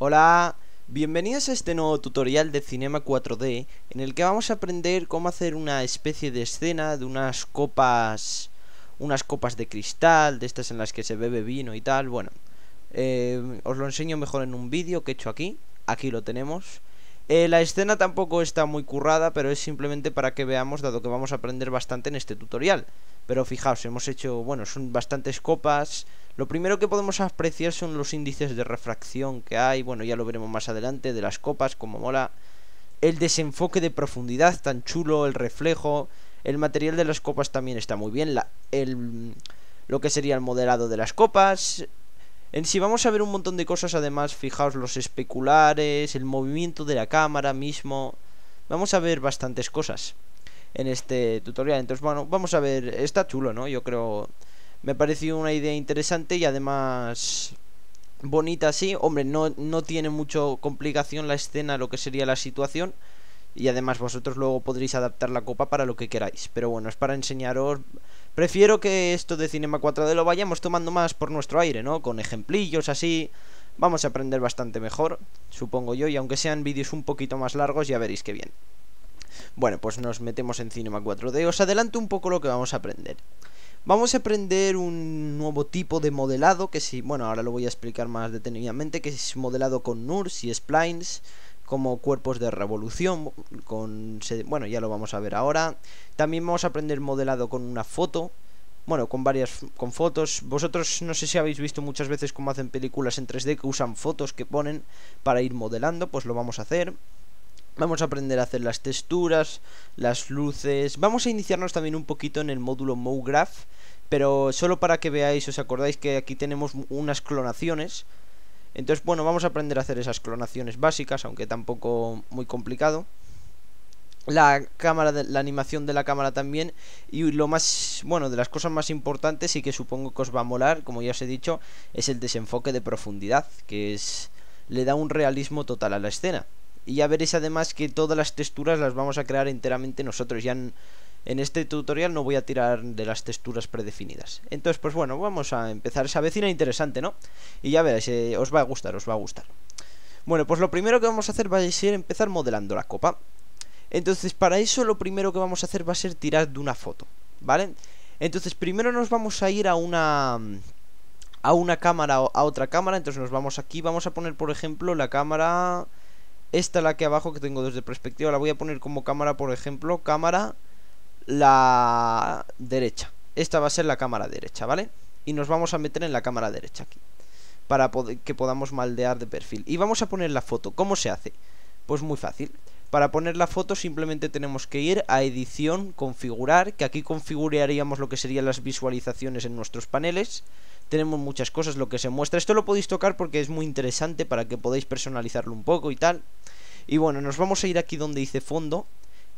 Hola, bienvenidos a este nuevo tutorial de Cinema 4D en el que vamos a aprender cómo hacer una especie de escena de unas copas de cristal, de estas en las que se bebe vino y tal. Bueno, os lo enseño mejor en un vídeo que he hecho aquí lo tenemos. La escena tampoco está muy currada, pero es simplemente para que veamos, dado que vamos a aprender bastante en este tutorial. Pero fijaos, hemos hecho, bueno, son bastantes copas. Lo primero que podemos apreciar son los índices de refracción que hay. Bueno, ya lo veremos más adelante, de las copas, como mola. El desenfoque de profundidad, tan chulo, el reflejo. El material de las copas también está muy bien. Lo que sería el modelado de las copas. En sí vamos a ver un montón de cosas. Además, fijaos, los especulares, el movimiento de la cámara mismo. Vamos a ver bastantes cosas en este tutorial. Entonces, bueno, vamos a ver. Está chulo, ¿no? Yo creo, me pareció una idea interesante y además bonita así. Hombre, no tiene mucho complicación la escena, lo que sería la situación. Y además vosotros luego podréis adaptar la copa para lo que queráis. Pero bueno, es para enseñaros. Prefiero que esto de Cinema 4D lo vayamos tomando más por nuestro aire, ¿no? Con ejemplillos así. Vamos a aprender bastante mejor, supongo yo. Y aunque sean vídeos un poquito más largos, ya veréis que bien. Bueno, pues nos metemos en Cinema 4D. Os adelanto un poco lo que vamos a aprender. Vamos a aprender un nuevo tipo de modelado, que sí, bueno, ahora lo voy a explicar más detenidamente, que es modelado con NURBS y splines, como cuerpos de revolución, bueno, ya lo vamos a ver ahora. También vamos a aprender modelado con una foto, bueno, con fotos. Vosotros no sé si habéis visto muchas veces cómo hacen películas en 3D que usan fotos que ponen para ir modelando, pues lo vamos a hacer. Vamos a aprender a hacer las texturas, las luces. Vamos a iniciarnos también un poquito en el módulo MoGraph, pero solo para que veáis, os acordáis que aquí tenemos unas clonaciones. Entonces, bueno, vamos a aprender a hacer esas clonaciones básicas, aunque tampoco muy complicado. La animación de la cámara también. Y lo más, bueno, de las cosas más importantes y que supongo que os va a molar, como ya os he dicho, es el desenfoque de profundidad, que le da un realismo total a la escena. Y ya veréis además que todas las texturas las vamos a crear enteramente nosotros. Ya en este tutorial no voy a tirar de las texturas predefinidas. Entonces, pues bueno, vamos a empezar. Esa vecina interesante, ¿no? Y ya veréis, os va a gustar, os va a gustar. Bueno, pues lo primero que vamos a hacer va a ser empezar modelando la copa. Entonces, para eso lo primero que vamos a hacer va a ser tirar de una foto, ¿vale? Entonces, primero nos vamos a ir a una cámara o a otra cámara. Entonces nos vamos aquí, vamos a poner, por ejemplo, la cámara... Esta, la que abajo, que tengo desde perspectiva, la voy a poner como cámara, por ejemplo, cámara la derecha. Esta va a ser la cámara derecha, ¿vale? Y nos vamos a meter en la cámara derecha aquí, para que podamos moldear de perfil. Y vamos a poner la foto. ¿Cómo se hace? Pues muy fácil. Para poner la foto simplemente tenemos que ir a edición, configurar, que aquí configuraríamos lo que serían las visualizaciones en nuestros paneles. Tenemos muchas cosas, lo que se muestra. Esto lo podéis tocar porque es muy interesante para que podáis personalizarlo un poco y tal. Y bueno, nos vamos a ir aquí donde dice fondo.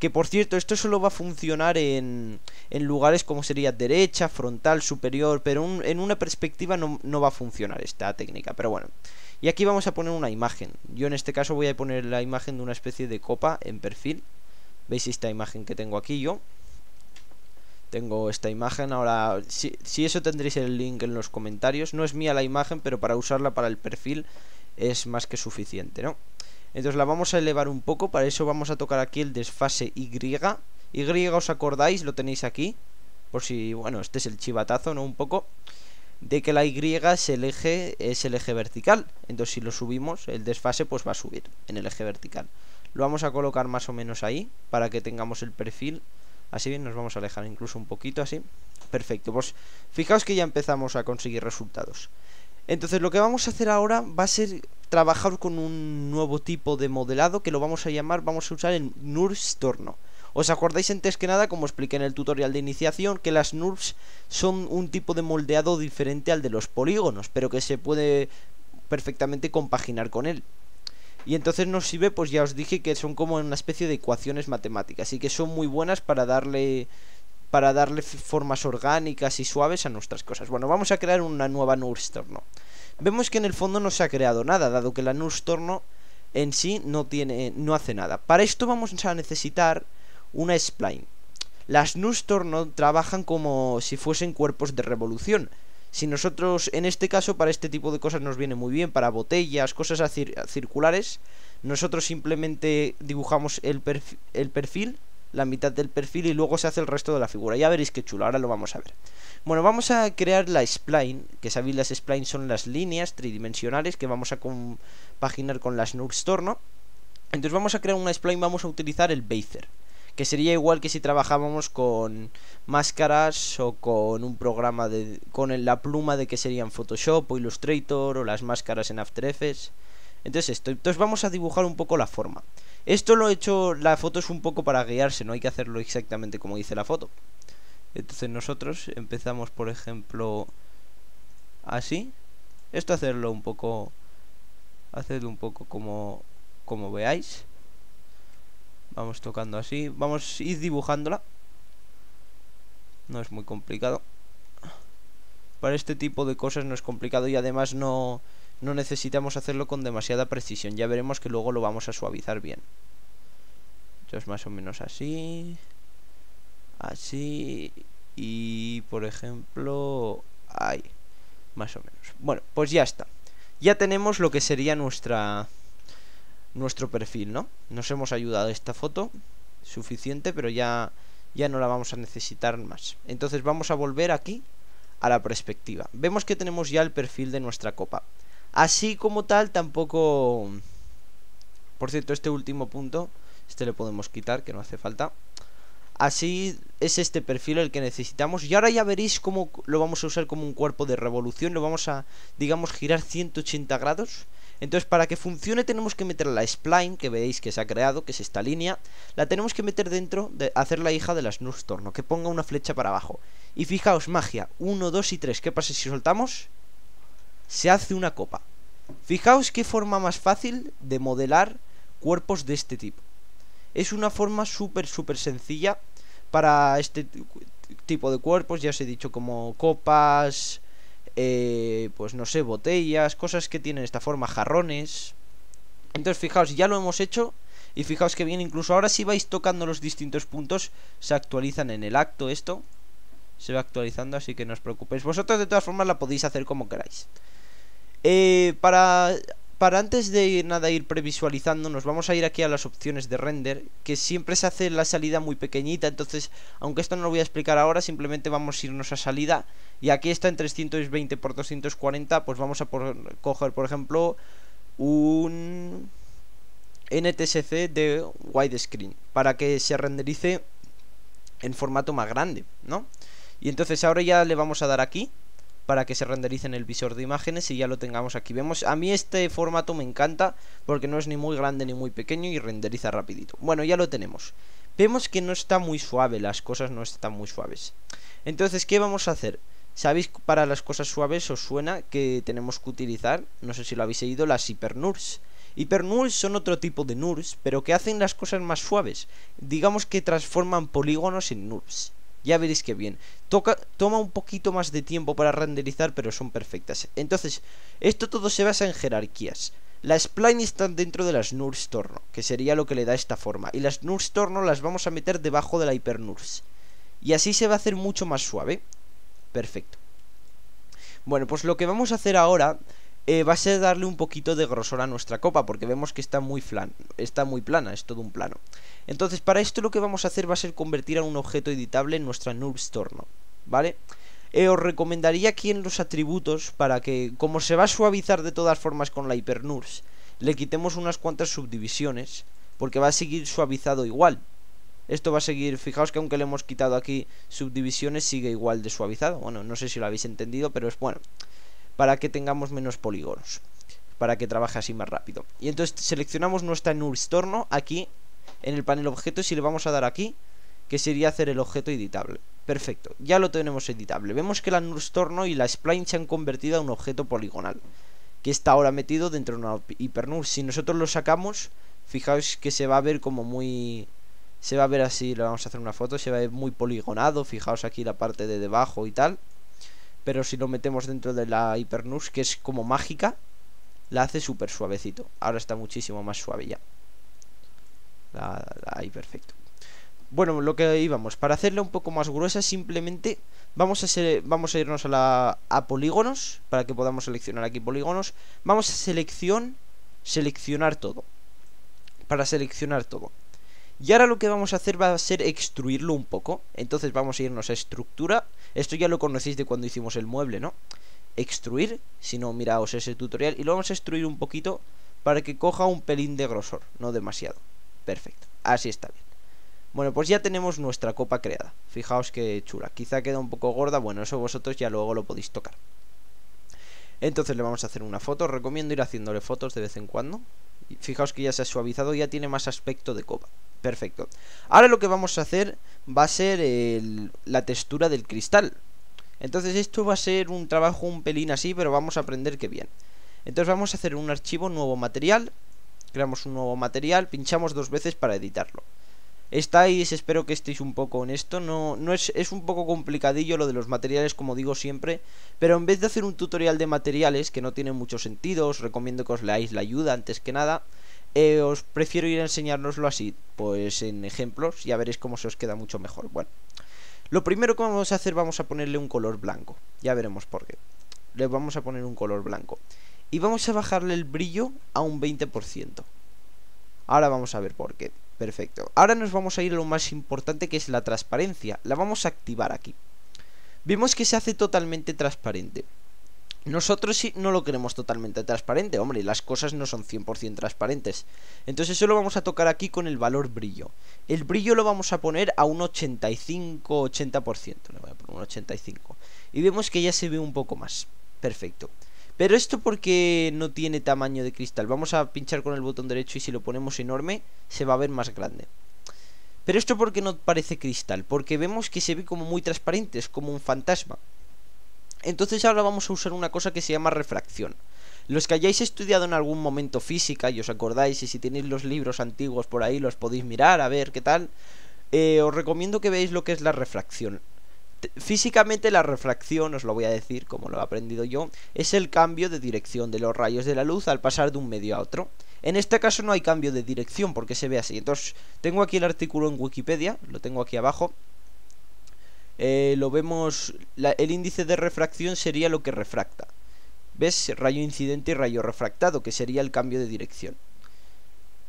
Que por cierto, esto solo va a funcionar en lugares como sería derecha, frontal, superior. Pero en una perspectiva no va a funcionar esta técnica, pero bueno. Y aquí vamos a poner una imagen. Yo en este caso voy a poner la imagen de una especie de copa en perfil. ¿Veis esta imagen que tengo aquí yo? Tengo esta imagen. Ahora, si eso tendréis el link en los comentarios. No es mía la imagen, pero para usarla para el perfil es más que suficiente, ¿no? Entonces la vamos a elevar un poco. Para eso vamos a tocar aquí el desfase Y. Y, ¿os acordáis? Lo tenéis aquí. Por si, bueno, este es el chivatazo, ¿no? Un poco de que la Y es el eje vertical. Entonces si lo subimos, el desfase pues va a subir en el eje vertical. Lo vamos a colocar más o menos ahí, para que tengamos el perfil. Así bien, nos vamos a alejar incluso un poquito, así. Perfecto, pues fijaos que ya empezamos a conseguir resultados. Entonces lo que vamos a hacer ahora va a ser trabajar con un nuevo tipo de modelado, que lo vamos a usar el NURBS torno. ¿Os acordáis antes que nada, como expliqué en el tutorial de iniciación, que las NURBS son un tipo de moldeado diferente al de los polígonos, pero que se puede perfectamente compaginar con él? Y entonces nos sirve, pues ya os dije que son como una especie de ecuaciones matemáticas, y que son muy buenas para darle formas orgánicas y suaves a nuestras cosas. Bueno, vamos a crear una nueva NURBS torno. Vemos que en el fondo no se ha creado nada, dado que la NURBS torno en sí no hace nada. Para esto vamos a necesitar una spline. Las NURBS torno trabajan como si fuesen cuerpos de revolución. Si nosotros, en este caso, para este tipo de cosas nos viene muy bien, para botellas, cosas circulares, nosotros simplemente dibujamos el perfil, la mitad del perfil, y luego se hace el resto de la figura. Ya veréis qué chulo, ahora lo vamos a ver. Bueno, vamos a crear la spline, que sabéis, las splines son las líneas tridimensionales que vamos a compaginar con las NURBS Torno. Entonces vamos a crear una spline, vamos a utilizar el Bezier, que sería igual que si trabajábamos con máscaras o con un programa con la pluma de que serían Photoshop o Illustrator, o las máscaras en After Effects. Entonces vamos a dibujar un poco la forma. Esto lo he hecho, la foto es un poco para guiarse, no hay que hacerlo exactamente como dice la foto. Entonces nosotros empezamos, por ejemplo, así. Esto hacedlo un poco como veáis. Vamos tocando así, vamos a ir dibujándola. No es muy complicado. Para este tipo de cosas no es complicado, y además no necesitamos hacerlo con demasiada precisión. Ya veremos que luego lo vamos a suavizar bien. Entonces más o menos así. Así. Y por ejemplo, ahí. Más o menos. Bueno, pues ya está. Ya tenemos lo que sería nuestro perfil, ¿no? Nos hemos ayudado esta foto suficiente, pero ya no la vamos a necesitar más. Entonces vamos a volver aquí a la perspectiva. Vemos que tenemos ya el perfil de nuestra copa. Así como tal, tampoco... Por cierto, este último punto, este le podemos quitar, que no hace falta. Así es este perfil el que necesitamos. Y ahora ya veréis cómo lo vamos a usar como un cuerpo de revolución. Lo vamos a, digamos, girar 180 grados. Entonces, para que funcione tenemos que meter la spline, que veis que se ha creado, que es esta línea. La tenemos que meter dentro, hacer la hija de las NURBS Torno, que ponga una flecha para abajo. Y fijaos, magia, 1, 2 y 3. ¿Qué pasa si soltamos? Se hace una copa. Fijaos qué forma más fácil de modelar cuerpos de este tipo. Es una forma súper sencilla para este tipo de cuerpos. Ya os he dicho, como copas, pues no sé, botellas, cosas que tienen esta forma, jarrones. Entonces fijaos, ya lo hemos hecho. Y fijaos que bien, incluso ahora si vais tocando los distintos puntos, se actualizan en el acto esto. Se va actualizando, así que no os preocupéis. Vosotros de todas formas la podéis hacer como queráis. Para antes de nada ir previsualizando, nos vamos a ir aquí a las opciones de render, que siempre se hace la salida muy pequeñita. Entonces, aunque esto no lo voy a explicar ahora, simplemente vamos a irnos a salida. Y aquí está en 320 por 240, pues vamos a coger, por ejemplo, un NTSC de widescreen, para que se renderice en formato más grande, ¿no? Y entonces ahora ya le vamos a dar aquí para que se renderice en el visor de imágenes y ya lo tengamos aquí. Vemos, a mí este formato me encanta porque no es ni muy grande ni muy pequeño y renderiza rapidito. Bueno, ya lo tenemos. Vemos que no está muy suave, las cosas no están muy suaves. Entonces, ¿qué vamos a hacer? ¿Sabéis? Para las cosas suaves os suena que tenemos que utilizar, no sé si lo habéis oído, las HyperNURBS. HyperNURBS son otro tipo de NURBS, pero que hacen las cosas más suaves. Digamos que transforman polígonos en NURBS. Ya veréis que bien. Toma un poquito más de tiempo para renderizar, pero son perfectas. Entonces, esto todo se basa en jerarquías. La spline está dentro de las NURBS Torno, que sería lo que le da esta forma. Y las NURBS Torno las vamos a meter debajo de la HyperNURBS. Y así se va a hacer mucho más suave. Perfecto. Bueno, pues lo que vamos a hacer ahora va a ser darle un poquito de grosor a nuestra copa, porque vemos que está muy plana, es todo un plano. Entonces, para esto lo que vamos a hacer va a ser convertir a un objeto editable en nuestra NURBS Torno, ¿vale? Os recomendaría aquí en los atributos, para que, como se va a suavizar de todas formas con la HyperNURBS, le quitemos unas cuantas subdivisiones, porque va a seguir suavizado igual. Esto va a seguir, fijaos que aunque le hemos quitado aquí subdivisiones, sigue igual de suavizado. Bueno, no sé si lo habéis entendido, pero es bueno, para que tengamos menos polígonos, para que trabaje así más rápido. Y entonces seleccionamos nuestra NURBS Torno aquí en el panel objetos y le vamos a dar aquí, que sería hacer el objeto editable. Perfecto, ya lo tenemos editable. Vemos que la NURBS Torno y la spline se han convertido a un objeto poligonal, que está ahora metido dentro de una HyperNURBS. Si nosotros lo sacamos, fijaos que se va a ver como muy... Se va a ver así, le vamos a hacer una foto, se va a ver muy poligonado. Fijaos aquí la parte de debajo y tal. Pero si lo metemos dentro de la HyperNURBS, que es como mágica, la hace súper suavecito. Ahora está muchísimo más suave ya. Ahí, perfecto. Bueno, lo que íbamos, para hacerla un poco más gruesa, simplemente vamos a irnos a polígonos, para que podamos seleccionar aquí polígonos. Vamos a seleccionar todo. Para seleccionar todo. Y ahora lo que vamos a hacer va a ser extruirlo un poco. Entonces vamos a irnos a estructura. Esto ya lo conocéis de cuando hicimos el mueble, ¿no? Extruir, si no, miraos ese tutorial. Y lo vamos a extruir un poquito para que coja un pelín de grosor, no demasiado. Perfecto, así está bien. Bueno, pues ya tenemos nuestra copa creada. Fijaos qué chula. Quizá queda un poco gorda. Bueno, eso vosotros ya luego lo podéis tocar. Entonces le vamos a hacer una foto. Os recomiendo ir haciéndole fotos de vez en cuando. Fijaos que ya se ha suavizado. Ya tiene más aspecto de copa. Perfecto. Ahora lo que vamos a hacer va a ser la textura del cristal. Entonces esto va a ser un trabajo un pelín así, pero vamos a aprender que bien. Entonces vamos a hacer un archivo, nuevo material. Creamos un nuevo material. Pinchamos 2 veces para editarlo. Espero que estéis un poco en esto. No es un poco complicadillo lo de los materiales, como digo siempre. Pero en vez de hacer un tutorial de materiales, que no tiene mucho sentido, os recomiendo que os leáis la ayuda antes que nada. Os prefiero ir a enseñárnoslo así, pues en ejemplos. Ya veréis cómo se os queda mucho mejor. Bueno, lo primero que vamos a hacer, vamos a ponerle un color blanco. Ya veremos por qué. Le vamos a poner un color blanco. Y vamos a bajarle el brillo a un 20%. Ahora vamos a ver por qué. Perfecto. Ahora nos vamos a ir a lo más importante, que es la transparencia. La vamos a activar aquí. Vemos que se hace totalmente transparente. Nosotros sí no lo queremos totalmente transparente. Hombre, las cosas no son 100% transparentes. Entonces eso lo vamos a tocar aquí con el valor brillo. El brillo lo vamos a poner a un 85-80%. Le voy a poner un 85. Y vemos que ya se ve un poco más. Perfecto. Pero esto porque no tiene tamaño de cristal. Vamos a pinchar con el botón derecho y si lo ponemos enorme se va a ver más grande. Pero esto porque no parece cristal, porque vemos que se ve como muy transparente, es como un fantasma. Entonces ahora vamos a usar una cosa que se llama refracción. Los que hayáis estudiado en algún momento física y os acordáis, y si tenéis los libros antiguos por ahí los podéis mirar a ver qué tal, os recomiendo que veáis lo que es la refracción. Físicamente la refracción, os lo voy a decir como lo he aprendido yo, es el cambio de dirección de los rayos de la luz al pasar de un medio a otro. En este caso no hay cambio de dirección porque se ve así. Entonces tengo aquí el artículo en Wikipedia, lo tengo aquí abajo. Lo vemos, el índice de refracción sería lo que refracta. ¿Ves? Rayo incidente y rayo refractado, que sería el cambio de dirección.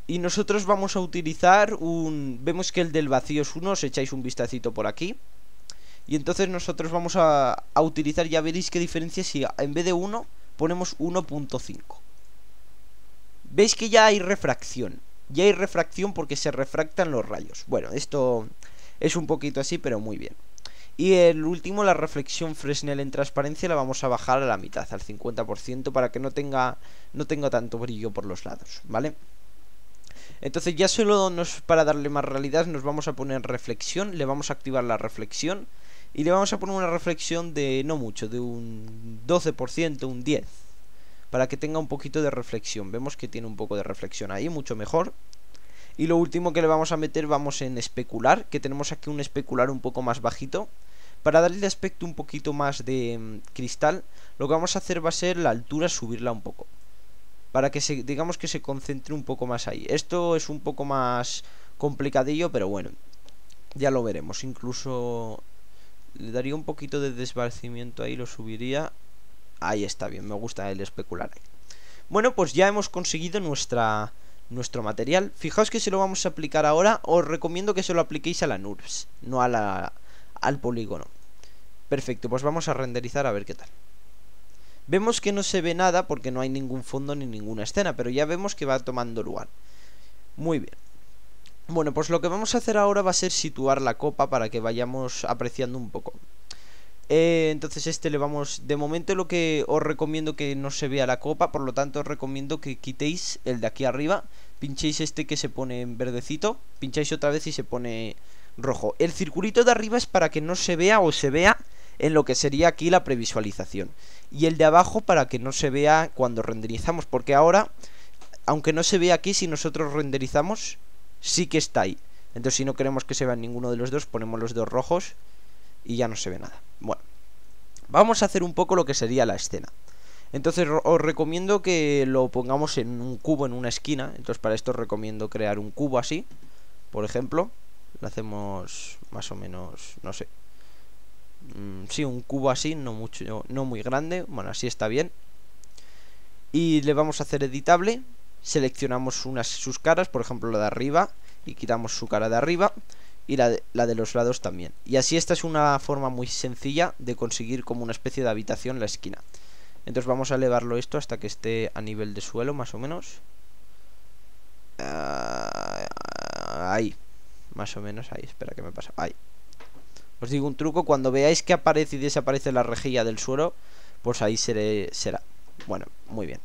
Y nosotros vamos a utilizar vemos que el del vacío es 1, os echáis un vistacito por aquí. Y entonces nosotros vamos a utilizar, ya veréis qué diferencia si en vez de 1 ponemos 1.5. Veis que ya hay refracción. Ya hay refracción porque se refractan los rayos. Bueno, esto es un poquito así, pero muy bien. Y el último, la reflexión Fresnel en transparencia, la vamos a bajar a la mitad, al 50%, para que no tenga tanto brillo por los lados, ¿vale? Entonces ya solo para darle más realidad nos vamos a poner reflexión. Le vamos a activar la reflexión. Y le vamos a poner una reflexión de no mucho, de un 12%, un 10%, para que tenga un poquito de reflexión. Vemos que tiene un poco de reflexión ahí, mucho mejor. Y lo último que le vamos a meter, vamos en especular, que tenemos aquí un especular un poco más bajito. Para darle el aspecto un poquito más de cristal, lo que vamos a hacer va a ser la altura, subirla un poco, para que digamos que se concentre un poco más ahí. Esto es un poco más complicadillo, pero bueno, ya lo veremos. Incluso le daría un poquito de desvanecimiento ahí, lo subiría. Ahí está bien, me gusta el especular ahí. Bueno, pues ya hemos conseguido nuestro material. Fijaos que se lo vamos a aplicar ahora. Os recomiendo que se lo apliquéis a la NURBS, no al polígono. Perfecto, pues vamos a renderizar a ver qué tal. Vemos que no se ve nada porque no hay ningún fondo ni ninguna escena, pero ya vemos que va tomando lugar. Muy bien. Bueno, pues lo que vamos a hacer ahora va a ser situar la copa para que vayamos apreciando un poco. Entonces de momento lo que os recomiendo que no se vea la copa, por lo tanto os recomiendo que quitéis el de aquí arriba, pinchéis este que se pone en verdecito, pincháis otra vez y se pone rojo. El circulito de arriba es para que no se vea o se vea en lo que sería aquí la previsualización. Y el de abajo para que no se vea cuando renderizamos, porque ahora, aunque no se vea aquí, si nosotros renderizamos, sí que está ahí. Entonces si no queremos que se vea ninguno de los dos, ponemos los dos rojos y ya no se ve nada. Bueno, vamos a hacer un poco lo que sería la escena. Entonces os recomiendo que lo pongamos en un cubo en una esquina. Entonces para esto os recomiendo crear un cubo así, por ejemplo. Le hacemos más o menos, no sé, sí, un cubo así, no mucho, no muy grande. Bueno, así está bien. Y le vamos a hacer editable. Seleccionamos sus caras, por ejemplo la de arriba, y quitamos su cara de arriba y la de los lados también. Y así esta es una forma muy sencilla de conseguir como una especie de habitación en la esquina. Entonces vamos a elevarlo esto hasta que esté a nivel de suelo, más o menos. Ahí, más o menos ahí. Espera, ¿qué me pasa? Ahí. Os digo un truco: cuando veáis que aparece y desaparece la rejilla del suelo, pues ahí será. Bueno, muy bien.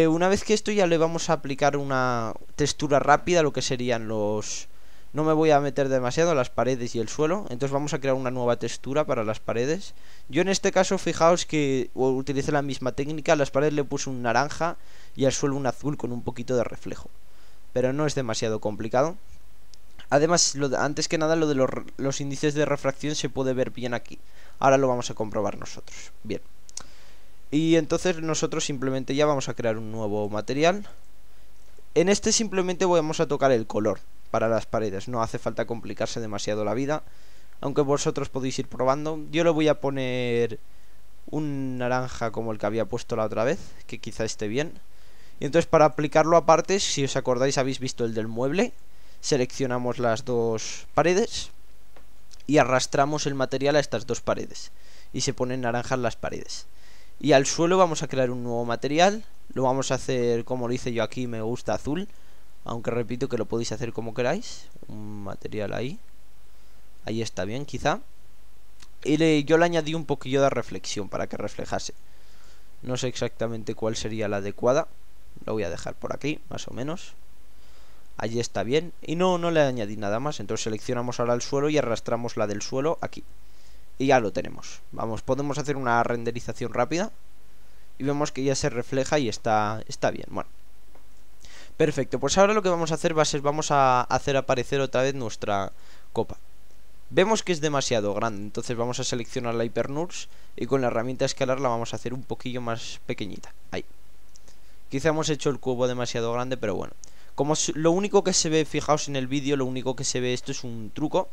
Una vez que esto, ya le vamos a aplicar una textura rápida, lo que serían los... No me voy a meter demasiado a las paredes y el suelo. Entonces vamos a crear una nueva textura para las paredes. Yo en este caso, fijaos que utilicé la misma técnica. A las paredes le puse un naranja y al suelo un azul con un poquito de reflejo. Pero no es demasiado complicado. Además, antes que nada, lo de los índices de refracción se puede ver bien aquí. Ahora lo vamos a comprobar nosotros. Bien. Y entonces nosotros simplemente ya vamos a crear un nuevo material. En este simplemente vamos a tocar el color para las paredes. No hace falta complicarse demasiado la vida, aunque vosotros podéis ir probando. Yo le voy a poner un naranja como el que había puesto la otra vez, que quizá esté bien. Y entonces, para aplicarlo a partes, si os acordáis, habéis visto el del mueble. Seleccionamos las dos paredes y arrastramos el material a estas dos paredes y se ponen naranjas las paredes. Y al suelo vamos a crear un nuevo material. Lo vamos a hacer como lo hice yo aquí, me gusta azul, aunque repito que lo podéis hacer como queráis. Un material ahí. Ahí está bien, quizá. Y yo le añadí un poquillo de reflexión para que reflejase. No sé exactamente cuál sería la adecuada. Lo voy a dejar por aquí, más o menos. Allí está bien. Y no le añadí nada más. Entonces seleccionamos ahora el suelo y arrastramos la del suelo aquí. Y ya lo tenemos. Vamos, podemos hacer una renderización rápida. Y vemos que ya se refleja y está bien. Bueno, perfecto. Pues ahora lo que vamos a hacer va a ser, vamos a hacer aparecer otra vez nuestra copa. Vemos que es demasiado grande, entonces vamos a seleccionar la HyperNURBS y con la herramienta escalar la vamos a hacer un poquillo más pequeñita. Ahí. Quizá hemos hecho el cubo demasiado grande, pero bueno. Como lo único que se ve, fijaos en el vídeo, lo único que se ve, esto es un truco.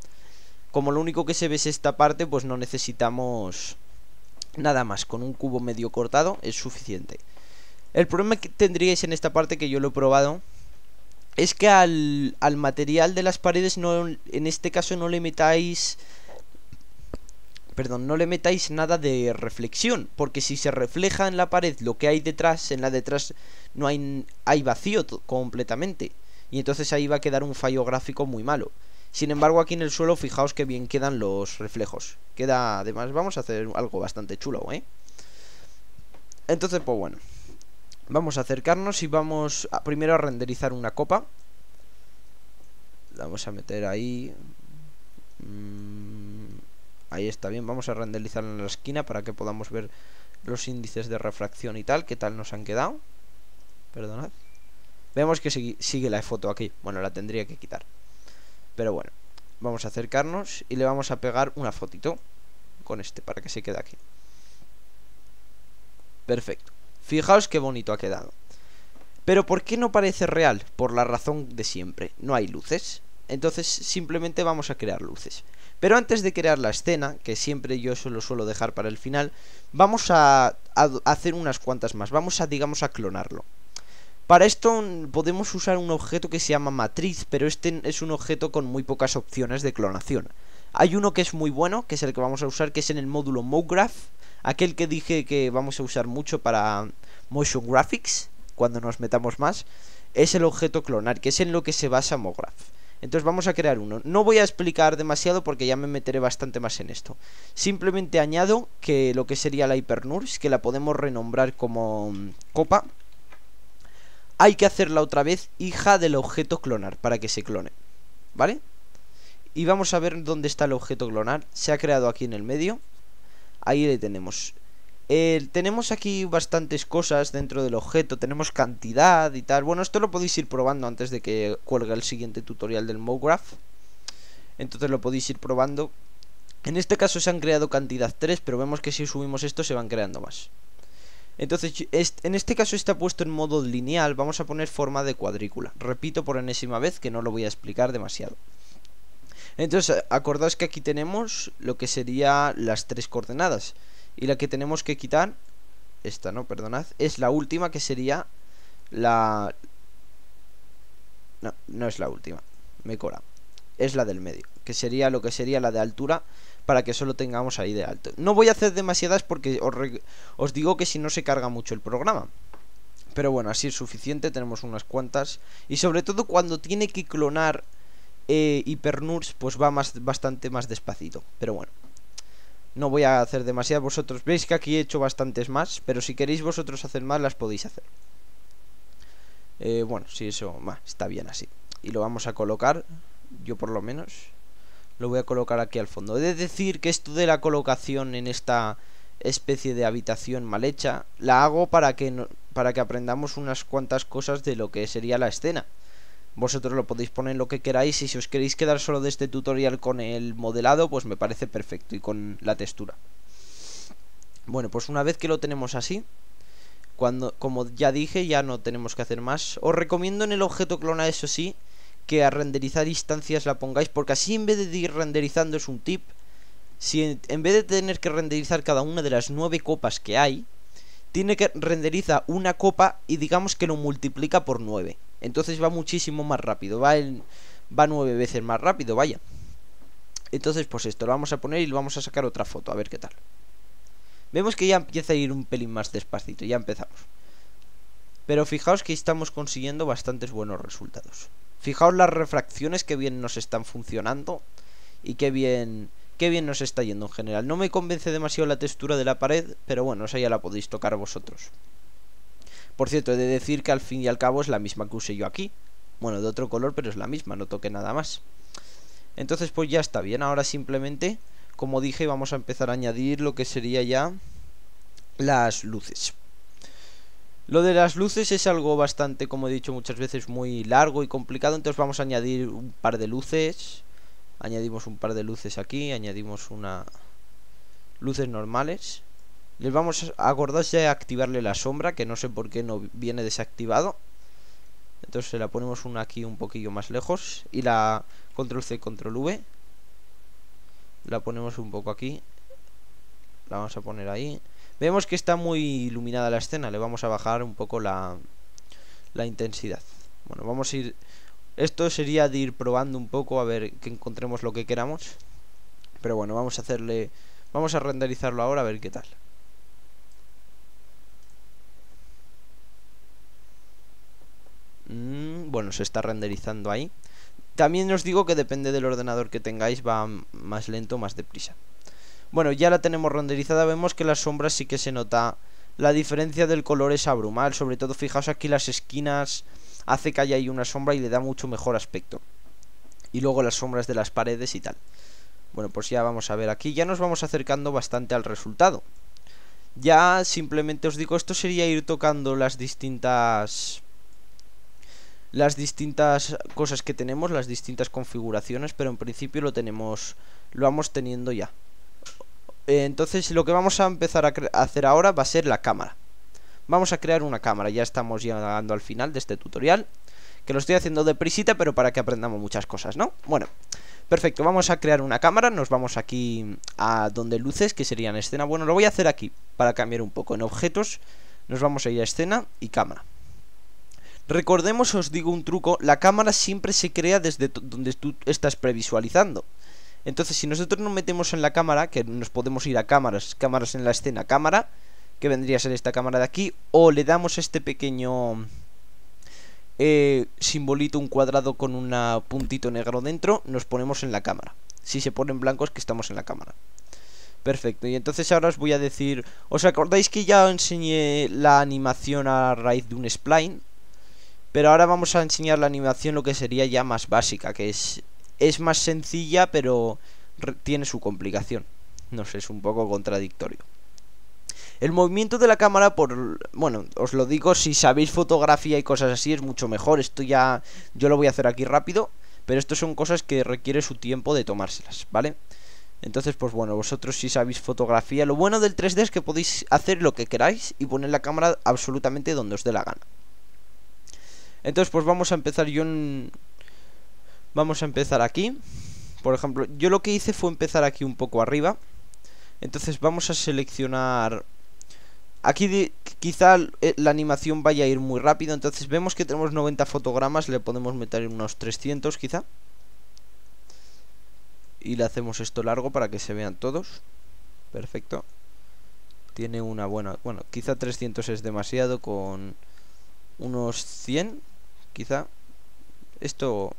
Como lo único que se ve es esta parte, pues no necesitamos nada más. Con un cubo medio cortado es suficiente. El problema que tendríais en esta parte, que yo lo he probado, es que al material de las paredes, en este caso no le metáis... Perdón, no le metáis nada de reflexión, porque si se refleja en la pared lo que hay detrás, en la detrás no hay vacío completamente, y entonces ahí va a quedar un fallo gráfico muy malo. Sin embargo, aquí en el suelo, fijaos que bien quedan los reflejos. Queda, además, vamos a hacer algo bastante chulo, Entonces, pues bueno, vamos a acercarnos y vamos primero a renderizar una copa. La vamos a meter ahí. Ahí está bien, vamos a renderizarla en la esquina para que podamos ver los índices de refracción y tal, qué tal nos han quedado. Perdonad. Vemos que sigue la foto aquí. Bueno, la tendría que quitar. Pero bueno, vamos a acercarnos y le vamos a pegar una fotito con este para que se quede aquí. Perfecto. Fijaos qué bonito ha quedado. Pero ¿por qué no parece real? Por la razón de siempre. No hay luces. Entonces simplemente vamos a crear luces. Pero antes de crear la escena, que siempre yo suelo dejar para el final, vamos a hacer unas cuantas más. Vamos a, digamos, a clonarlo. Para esto podemos usar un objeto que se llama matriz, pero este es un objeto con muy pocas opciones de clonación. Hay uno que es muy bueno, que es el que vamos a usar, que es en el módulo MoGraph, aquel que dije que vamos a usar mucho para Motion Graphics, cuando nos metamos más. Es el objeto clonar, que es en lo que se basa MoGraph. Entonces vamos a crear uno. No voy a explicar demasiado porque ya me meteré bastante más en esto. Simplemente añado que lo que sería la HyperNURBS, que la podemos renombrar como copa, hay que hacerla otra vez hija del objeto clonar para que se clone, ¿vale? Y vamos a ver dónde está el objeto clonar. Se ha creado aquí en el medio. Ahí le tenemos. Tenemos aquí bastantes cosas dentro del objeto. Tenemos cantidad y tal. Bueno, esto lo podéis ir probando antes de que cuelgue el siguiente tutorial del MoGraph. Entonces lo podéis ir probando. En este caso se han creado cantidad 3, pero vemos que si subimos esto se van creando más. Entonces en este caso está puesto en modo lineal. Vamos a poner forma de cuadrícula. Repito por enésima vez que no lo voy a explicar demasiado. Entonces, acordaos que aquí tenemos lo que sería las 3 coordenadas. Y la que tenemos que quitar, esta no, perdonad, es la última, que sería la... No, no es la última, me he colado. Es la del medio, que sería lo que sería la de altura, para que solo tengamos ahí de alto. No voy a hacer demasiadas porque os digo que si no se carga mucho el programa. Pero bueno, así es suficiente, tenemos unas cuantas. Y sobre todo cuando tiene que clonar HyperNURS, pues va bastante más despacito. Pero bueno, no voy a hacer demasiadas. Vosotros veis que aquí he hecho bastantes más, pero si queréis vosotros hacer más, las podéis hacer. Bueno, sí, eso está bien así. Y lo vamos a colocar, yo por lo menos lo voy a colocar aquí al fondo. He de decir que esto de la colocación en esta especie de habitación mal hecha, la hago para que aprendamos unas cuantas cosas de lo que sería la escena. Vosotros lo podéis poner lo que queráis, y si os queréis quedar solo de este tutorial con el modelado, pues me parece perfecto, y con la textura. Bueno, pues una vez que lo tenemos así, como ya dije, ya no tenemos que hacer más. Os recomiendo en el objeto clona, eso sí, que a renderizar instancias la pongáis, porque así en vez de ir renderizando, es un tip, si en vez de tener que renderizar cada una de las 9 copas que hay, tiene que renderiza una copa y digamos que lo multiplica por 9. Entonces va muchísimo más rápido, va 9 veces más rápido, vaya. Entonces pues esto lo vamos a poner y lo vamos a sacar otra foto, a ver qué tal. Vemos que ya empieza a ir un pelín más despacito, ya empezamos. Pero fijaos que estamos consiguiendo bastantes buenos resultados. Fijaos las refracciones, que bien nos están funcionando. Y qué bien nos está yendo en general. No me convence demasiado la textura de la pared, pero bueno, esa ya la podéis tocar vosotros. Por cierto, he de decir que al fin y al cabo es la misma que usé yo aquí. Bueno, de otro color, pero es la misma, no toqué nada más. Entonces pues ya está bien. Ahora simplemente, como dije, vamos a empezar a añadir lo que sería ya las luces. Lo de las luces es algo bastante, como he dicho muchas veces, muy largo y complicado. Entonces vamos a añadir un par de luces. Añadimos un par de luces aquí. Añadimos luces normales. Les vamos a acordarse de activarle la sombra, que no sé por qué no viene desactivado. Entonces la ponemos una aquí un poquillo más lejos. Y la control C, control V. La ponemos un poco aquí. La vamos a poner ahí. Vemos que está muy iluminada la escena. Le vamos a bajar un poco la intensidad. Bueno, vamos a ir... Esto sería de ir probando un poco, a ver que encontremos lo que queramos. Pero bueno, vamos a hacerle... Vamos a renderizarlo ahora, a ver qué tal. Bueno, se está renderizando ahí. También os digo que depende del ordenador que tengáis, va más lento, más deprisa. Bueno, ya la tenemos renderizada. Vemos que las sombras sí que se nota. La diferencia del color es abrumal. Sobre todo, fijaos aquí las esquinas. Hace que haya ahí una sombra y le da mucho mejor aspecto. Y luego las sombras de las paredes y tal. Bueno, pues ya vamos a ver aquí. Ya nos vamos acercando bastante al resultado. Ya simplemente os digo, esto sería ir tocando las distintas cosas que tenemos, las distintas configuraciones, pero en principio lo vamos teniendo ya. Entonces lo que vamos a empezar a hacer ahora va a ser la cámara. Vamos a crear una cámara. Ya estamos llegando al final de este tutorial, que lo estoy haciendo deprisita, pero para que aprendamos muchas cosas, ¿no? Bueno, perfecto, vamos a crear una cámara. Nos vamos aquí a donde luces, que serían escena. Bueno, lo voy a hacer aquí para cambiar un poco. En objetos nos vamos a ir a escena y cámara. Recordemos, os digo un truco. La cámara siempre se crea desde donde tú estás previsualizando. Entonces si nosotros nos metemos en la cámara, que nos podemos ir a cámaras en la escena, cámara, que vendría a ser esta cámara de aquí, o le damos este pequeño simbolito, un cuadrado con un puntito negro dentro, nos ponemos en la cámara. Si se ponen blancos, que estamos en la cámara. Perfecto, y entonces ahora os voy a decir... ¿Os acordáis que ya os enseñé la animación a raíz de un spline? Pero ahora vamos a enseñar la animación, lo que sería ya más básica, que es más sencilla, pero tiene su complicación. No sé, es un poco contradictorio. El movimiento de la cámara, bueno, os lo digo, si sabéis fotografía y cosas así, es mucho mejor. Esto ya yo lo voy a hacer aquí rápido, pero esto son cosas que requiere su tiempo de tomárselas, ¿vale? Entonces, pues bueno, vosotros si sabéis fotografía, lo bueno del 3D es que podéis hacer lo que queráis y poner la cámara absolutamente donde os dé la gana. Entonces, pues vamos a empezar vamos a empezar aquí por ejemplo, yo lo que hice fue empezar aquí un poco arriba. Entonces vamos a seleccionar. Aquí quizá la animación vaya a ir muy rápido. Entonces vemos que tenemos 90 fotogramas. Le podemos meter unos 300 quizá. Y le hacemos esto largo para que se vean todos. Perfecto. Tiene una buena... Bueno, quizá 300 es demasiado. Con unos 100 quizá. Esto...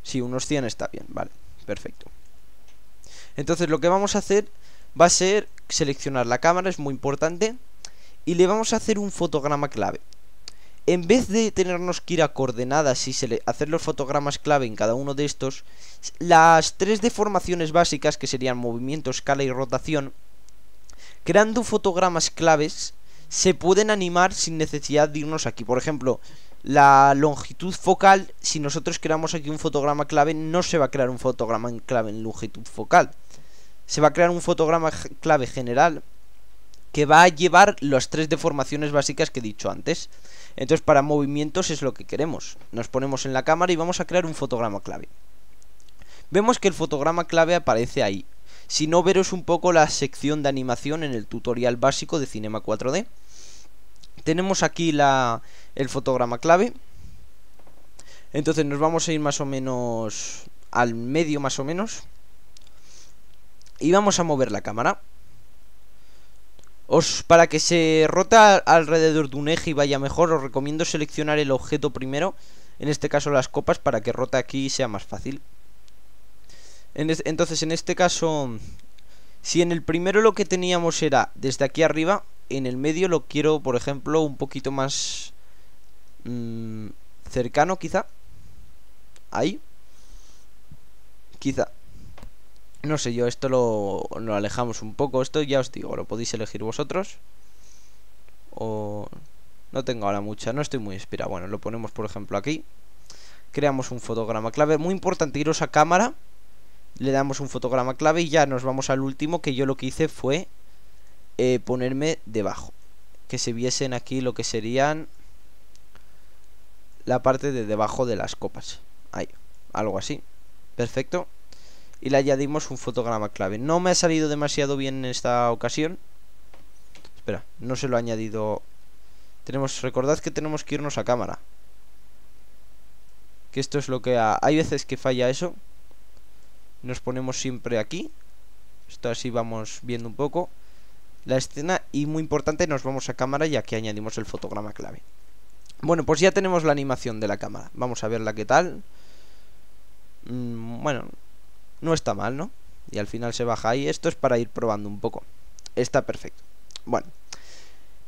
Sí, unos 100 está bien, vale, perfecto. Entonces lo que vamos a hacer va a ser seleccionar la cámara, es muy importante. Y le vamos a hacer un fotograma clave. En vez de tenernos que ir a coordenadas y hacer los fotogramas clave en cada uno de estos, las tres deformaciones básicas, que serían movimiento, escala y rotación, creando fotogramas claves, se pueden animar sin necesidad de irnos aquí. Por ejemplo, la longitud focal, si nosotros creamos aquí un fotograma clave, no se va a crear un fotograma clave en longitud focal. Se va a crear un fotograma clave general que va a llevar las tres deformaciones básicas que he dicho antes. Entonces para movimientos es lo que queremos. Nos ponemos en la cámara y vamos a crear un fotograma clave. Vemos que el fotograma clave aparece ahí. Si no, veros un poco la sección de animación en el tutorial básico de Cinema 4D. Tenemos aquí el fotograma clave. Entonces nos vamos a ir más o menos al medio más o menos. Y vamos a mover la cámara. Para que se rota alrededor de un eje y vaya mejor, os recomiendo seleccionar el objeto primero. En este caso las copas, para que rote aquí y sea más fácil. Entonces en este caso, si en el primero lo que teníamos era desde aquí arriba, en el medio lo quiero, por ejemplo, un poquito más cercano quizá. Ahí. Quizá. No sé yo, esto lo alejamos un poco. Esto ya os digo, lo podéis elegir vosotros. O... No tengo ahora mucha, no estoy muy inspirado. Bueno, lo ponemos por ejemplo aquí. Creamos un fotograma clave. Muy importante, iros a cámara. Le damos un fotograma clave y ya nos vamos al último, que yo lo que hice fue ponerme debajo. Que se viesen aquí lo que serían la parte de debajo de las copas. Ahí, algo así. Perfecto. Y le añadimos un fotograma clave. No me ha salido demasiado bien en esta ocasión. Espera, no se lo he añadido. Recordad que tenemos que irnos a cámara. Que esto es lo que hay veces que falla eso. Nos ponemos siempre aquí. Esto así vamos viendo un poco la escena. Y muy importante, nos vamos a cámara y aquí añadimos el fotograma clave. Bueno, pues ya tenemos la animación de la cámara. Vamos a verla qué tal. Bueno, no está mal, ¿no? Y al final se baja ahí. Esto es para ir probando un poco. Está perfecto. Bueno,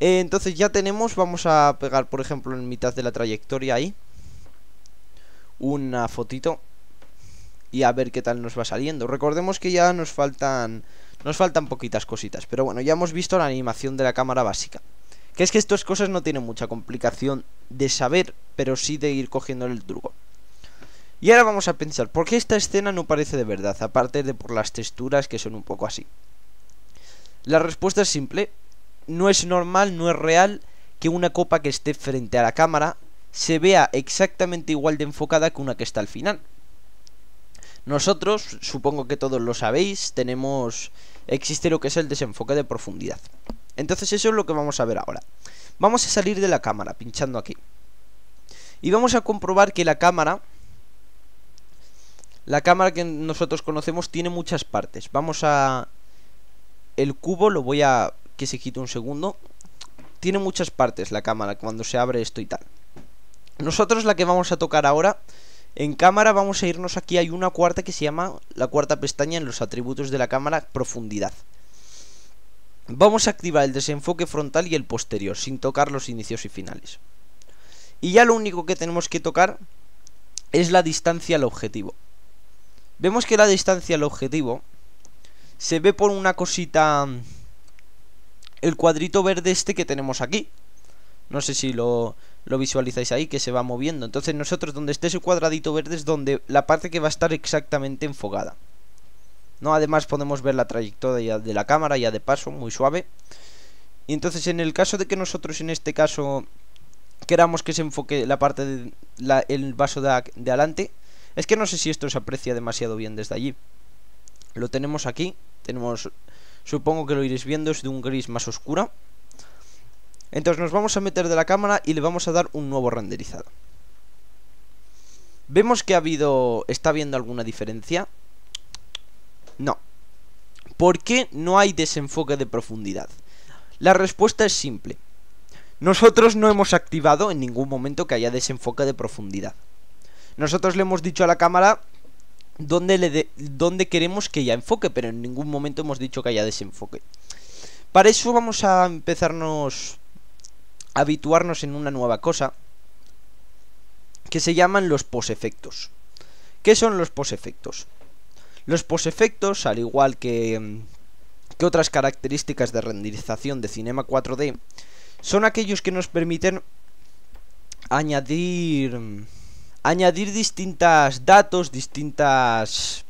entonces ya tenemos. Vamos a pegar, por ejemplo, en mitad de la trayectoria ahí una fotito. Y a ver qué tal nos va saliendo. Recordemos que ya nos faltan poquitas cositas. Pero bueno, ya hemos visto la animación de la cámara básica. Que es que estas cosas no tienen mucha complicación de saber, pero sí de ir cogiendo el truco. Y ahora vamos a pensar, ¿por qué esta escena no parece de verdad? Aparte de por las texturas que son un poco así. La respuesta es simple. No es normal, no es real que una copa que esté frente a la cámara se vea exactamente igual de enfocada que una que está al final. Nosotros, supongo que todos lo sabéis, existe lo que es el desenfoque de profundidad. Entonces eso es lo que vamos a ver ahora. Vamos a salir de la cámara, pinchando aquí. Y vamos a comprobar que la cámara que nosotros conocemos tiene muchas partes. El cubo lo voy a... que se quite un segundo. Tiene muchas partes la cámara cuando se abre esto y tal. Nosotros la que vamos a tocar ahora... En cámara vamos a irnos aquí, hay una cuarta que se llama, la cuarta pestaña en los atributos de la cámara, profundidad. Vamos a activar el desenfoque frontal y el posterior, sin tocar los inicios y finales. Y ya lo único que tenemos que tocar es la distancia al objetivo. Vemos que la distancia al objetivo se ve por una cosita, el cuadrito verde este que tenemos aquí. No sé si lo visualizáis ahí, que se va moviendo. Entonces nosotros donde esté ese cuadradito verde es donde la parte que va a estar exactamente enfocada, ¿no? Además podemos ver la trayectoria de la cámara ya de paso, muy suave. Y entonces en el caso de que nosotros en este caso queramos que se enfoque la parte el vaso de adelante, Es que no sé si esto se aprecia demasiado bien desde allí. Lo tenemos aquí. Supongo que lo iréis viendo, es de un gris más oscuro. Entonces nos vamos a meter de la cámara y le vamos a dar un nuevo renderizado. ¿Vemos que está habiendo alguna diferencia? No. ¿Por qué no hay desenfoque de profundidad? La respuesta es simple. Nosotros no hemos activado en ningún momento que haya desenfoque de profundidad. Nosotros le hemos dicho a la cámara dónde queremos que ella enfoque, pero en ningún momento hemos dicho que haya desenfoque. Para eso vamos a habituarnos en una nueva cosa que se llaman los posefectos. ¿Qué son los posefectos? Los posefectos, al igual que otras características de renderización de Cinema 4D, son aquellos que nos permiten añadir distintos datos, distintos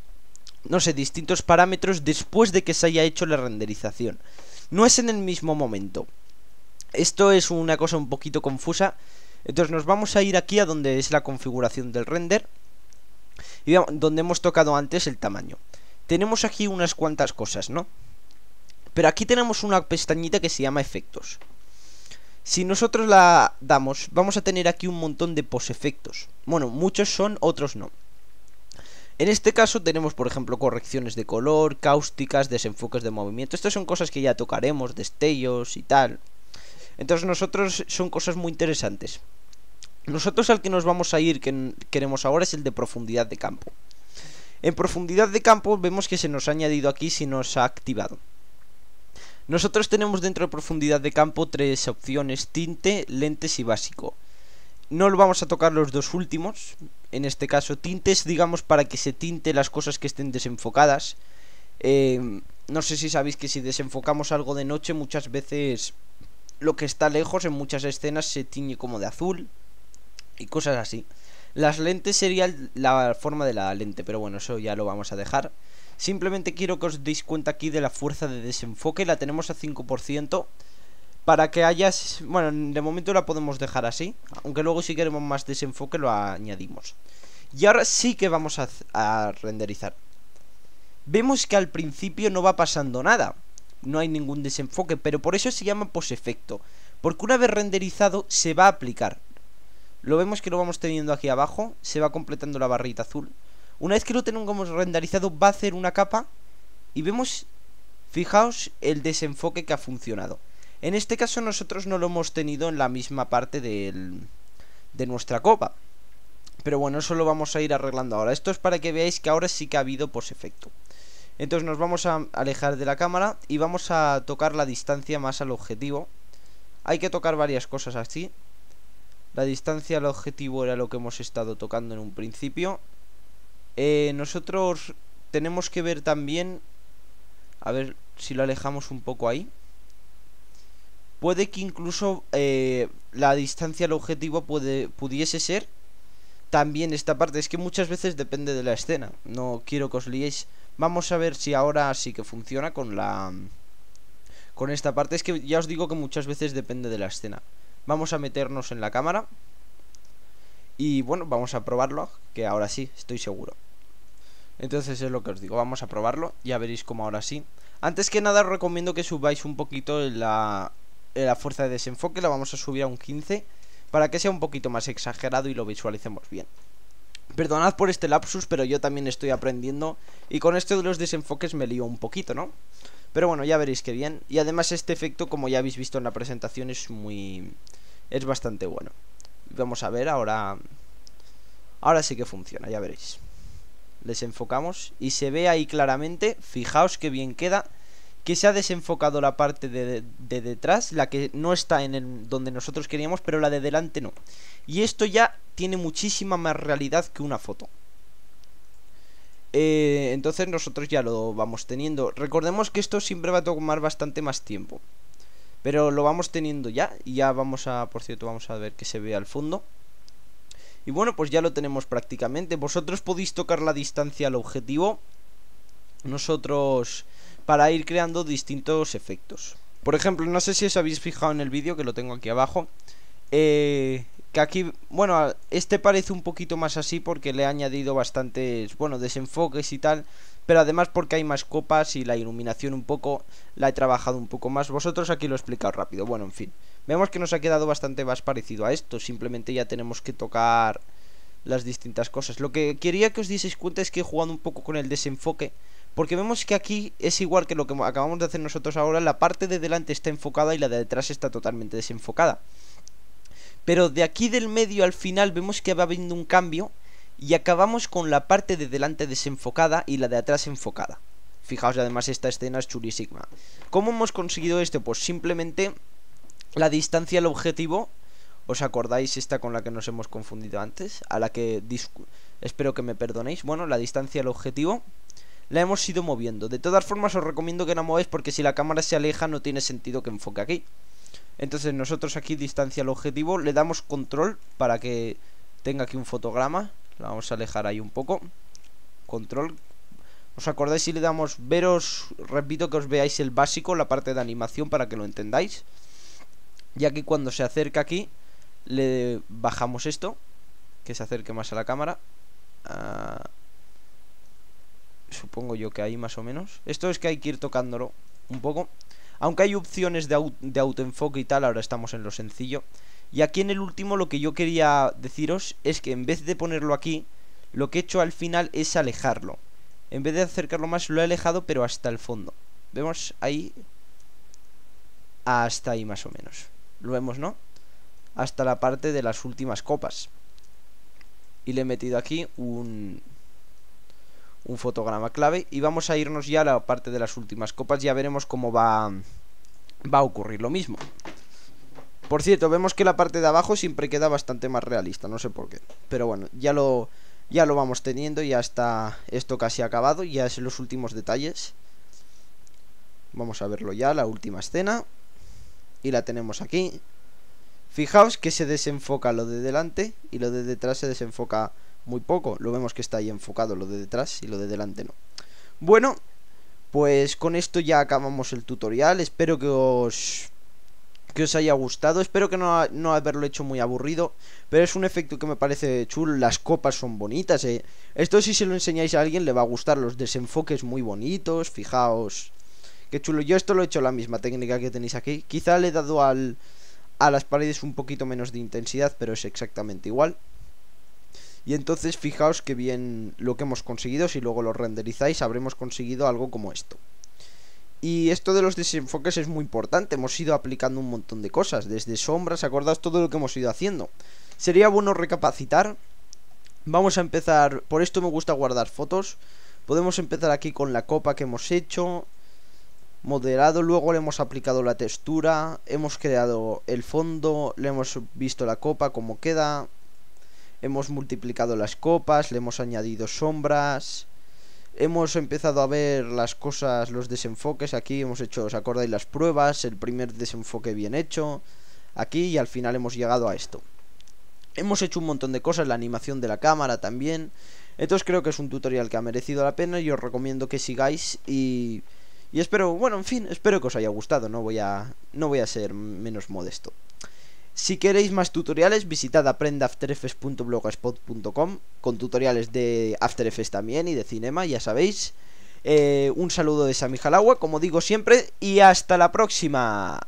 parámetros después de que se haya hecho la renderización. No es en el mismo momento. Esto es una cosa un poquito confusa. Entonces nos vamos a ir aquí a donde es la configuración del render y donde hemos tocado antes el tamaño. Tenemos aquí unas cuantas cosas, ¿no? Pero aquí tenemos una pestañita que se llama efectos. Si nosotros la damos, vamos a tener aquí un montón de posefectos. Bueno, muchos son, otros no. En este caso tenemos, por ejemplo, correcciones de color, cáusticas, desenfoques de movimiento. Estas son cosas que ya tocaremos, destellos y tal. Entonces son cosas muy interesantes. Nosotros al que nos vamos a ir, que queremos ahora, es el de profundidad de campo. En profundidad de campo vemos que se nos ha añadido aquí, si nos ha activado. Nosotros tenemos dentro de profundidad de campo tres opciones: tinte, lentes y básico. No lo vamos a tocar los dos últimos. En este caso, tintes, digamos, para que se tinte las cosas que estén desenfocadas. No sé si sabéis que si desenfocamos algo de noche, muchas veces lo que está lejos en muchas escenas se tiñe como de azul y cosas así. Las lentes sería la forma de la lente, pero bueno, eso ya lo vamos a dejar. Simplemente quiero que os deis cuenta aquí de la fuerza de desenfoque. La tenemos a 5%. Para que haya... Bueno, de momento la podemos dejar así, aunque luego si queremos más desenfoque lo añadimos. Y ahora sí que vamos a renderizar. Vemos que al principio no va pasando nada. No hay ningún desenfoque, pero por eso se llama posefecto. Porque una vez renderizado se va a aplicar. Lo vemos que lo vamos teniendo aquí abajo. Se va completando la barrita azul. Una vez que lo tengamos renderizado, va a hacer una capa. Y vemos, fijaos, el desenfoque que ha funcionado. En este caso nosotros no lo hemos tenido en la misma parte de nuestra copa. Pero bueno, eso lo vamos a ir arreglando ahora. Esto es para que veáis que ahora sí que ha habido posefecto. Entonces nos vamos a alejar de la cámara y vamos a tocar la distancia más al objetivo. Hay que tocar varias cosas así. La distancia al objetivo era lo que hemos estado tocando en un principio. Nosotros tenemos que ver también, a ver si lo alejamos un poco ahí. Puede que incluso la distancia al objetivo pudiese ser también esta parte. Es que muchas veces depende de la escena. No quiero que os liéis. Vamos a ver si ahora sí que funciona con esta parte. Es que ya os digo que muchas veces depende de la escena. Vamos a meternos en la cámara y bueno, vamos a probarlo, que ahora sí, estoy seguro. Entonces es lo que os digo, vamos a probarlo. Ya veréis cómo ahora sí. Antes que nada os recomiendo que subáis un poquito la fuerza de desenfoque. La vamos a subir a un 15 para que sea un poquito más exagerado y lo visualicemos bien. Perdonad por este lapsus, pero yo también estoy aprendiendo y con esto de los desenfoques me lío un poquito, ¿no? Pero bueno, ya veréis que bien. Y además este efecto, como ya habéis visto en la presentación, es bastante bueno. Vamos a ver, ahora sí que funciona, ya veréis. Desenfocamos y se ve ahí claramente, fijaos que bien queda, que se ha desenfocado la parte de detrás, la que no está en donde nosotros queríamos, pero la de delante no. Y esto ya tiene muchísima más realidad que una foto. Entonces nosotros ya lo vamos teniendo. Recordemos que esto siempre va a tomar bastante más tiempo, pero lo vamos teniendo ya. Y ya vamos a, por cierto, vamos a ver que se ve al fondo. Y bueno, pues ya lo tenemos prácticamente. Vosotros podéis tocar la distancia al objetivo, nosotros para ir creando distintos efectos. Por ejemplo, no sé si os habéis fijado en el vídeo, que lo tengo aquí abajo. Que aquí, bueno, este parece un poquito más así porque le he añadido bastantes, bueno, desenfoques y tal. Pero además porque hay más copas y la iluminación un poco la he trabajado un poco más. Vosotros aquí lo he explicado rápido. Bueno, en fin. Vemos que nos ha quedado bastante más parecido a esto. Simplemente ya tenemos que tocar las distintas cosas. Lo que quería que os dieseis cuenta es que he jugado un poco con el desenfoque. Porque vemos que aquí es igual que lo que acabamos de hacer nosotros ahora. La parte de delante está enfocada y la de detrás está totalmente desenfocada. Pero de aquí del medio al final vemos que va habiendo un cambio. Y acabamos con la parte de delante desenfocada y la de atrás enfocada. Fijaos, además esta escena es chulísima. ¿Cómo hemos conseguido esto? Pues simplemente la distancia al objetivo. ¿Os acordáis esta con la que nos hemos confundido antes? A la que espero que me perdonéis. Bueno, la distancia al objetivo la hemos ido moviendo. De todas formas os recomiendo que la mováis porque si la cámara se aleja no tiene sentido que enfoque aquí. Entonces nosotros aquí distancia al objetivo le damos control para que tenga aquí un fotograma. La vamos a alejar ahí un poco. Control. ¿Os acordáis si le damos veros? Repito que os veáis el básico, la parte de animación para que lo entendáis. Y aquí cuando se acerca aquí le bajamos esto, que se acerque más a la cámara. Supongo yo que ahí más o menos. Esto es que hay que ir tocándolo un poco. Aunque hay opciones de autoenfoque y tal, ahora estamos en lo sencillo. Y aquí en el último lo que yo quería deciros es que en vez de ponerlo aquí, lo que he hecho al final es alejarlo. En vez de acercarlo más, lo he alejado pero hasta el fondo. ¿Vemos ahí? Hasta ahí más o menos. Lo vemos, ¿no? Hasta la parte de las últimas copas. Y le he metido aquí un fotograma clave. Y vamos a irnos ya a la parte de las últimas copas. Ya veremos cómo va a ocurrir lo mismo. Por cierto, vemos que la parte de abajo siempre queda bastante más realista, no sé por qué. Pero bueno, ya lo vamos teniendo, ya está esto casi acabado, ya es los últimos detalles. Vamos a verlo ya, la última escena. Y la tenemos aquí. Fijaos que se desenfoca lo de delante y lo de detrás se desenfoca muy poco. Lo vemos que está ahí enfocado lo de detrás y lo de delante no. Bueno, pues con esto ya acabamos el tutorial. Espero que os haya gustado. Espero que no haberlo hecho muy aburrido. Pero es un efecto que me parece chulo. Las copas son bonitas, Esto si se lo enseñáis a alguien le va a gustar. Los desenfoques muy bonitos. Fijaos qué chulo. Yo esto lo he hecho la misma técnica que tenéis aquí. Quizá le he dado a las paredes un poquito menos de intensidad, pero es exactamente igual. Y entonces fijaos que bien lo que hemos conseguido. Si luego lo renderizáis habremos conseguido algo como esto. Y esto de los desenfoques es muy importante. Hemos ido aplicando un montón de cosas. Desde sombras, acordaos todo lo que hemos ido haciendo. Sería bueno recapacitar. Vamos a empezar. Por esto me gusta guardar fotos. Podemos empezar aquí con la copa que hemos hecho. Moderado, luego le hemos aplicado la textura. Hemos creado el fondo. Le hemos visto la copa como queda. Hemos multiplicado las copas. Le hemos añadido sombras. Hemos empezado a ver las cosas, los desenfoques. Aquí hemos hecho, ¿os acordáis? Las pruebas, el primer desenfoque bien hecho. Aquí y al final hemos llegado a esto. Hemos hecho un montón de cosas, la animación de la cámara también. Entonces creo que es un tutorial que ha merecido la pena y os recomiendo que sigáis y espero, bueno, en fin, espero que os haya gustado. No voy a ser menos modesto. Si queréis más tutoriales, visitad aprendaaftereffects.blogspot.com con tutoriales de After Effects también y de cinema, ya sabéis. Un saludo de Sami Jalagua, como digo siempre, y hasta la próxima.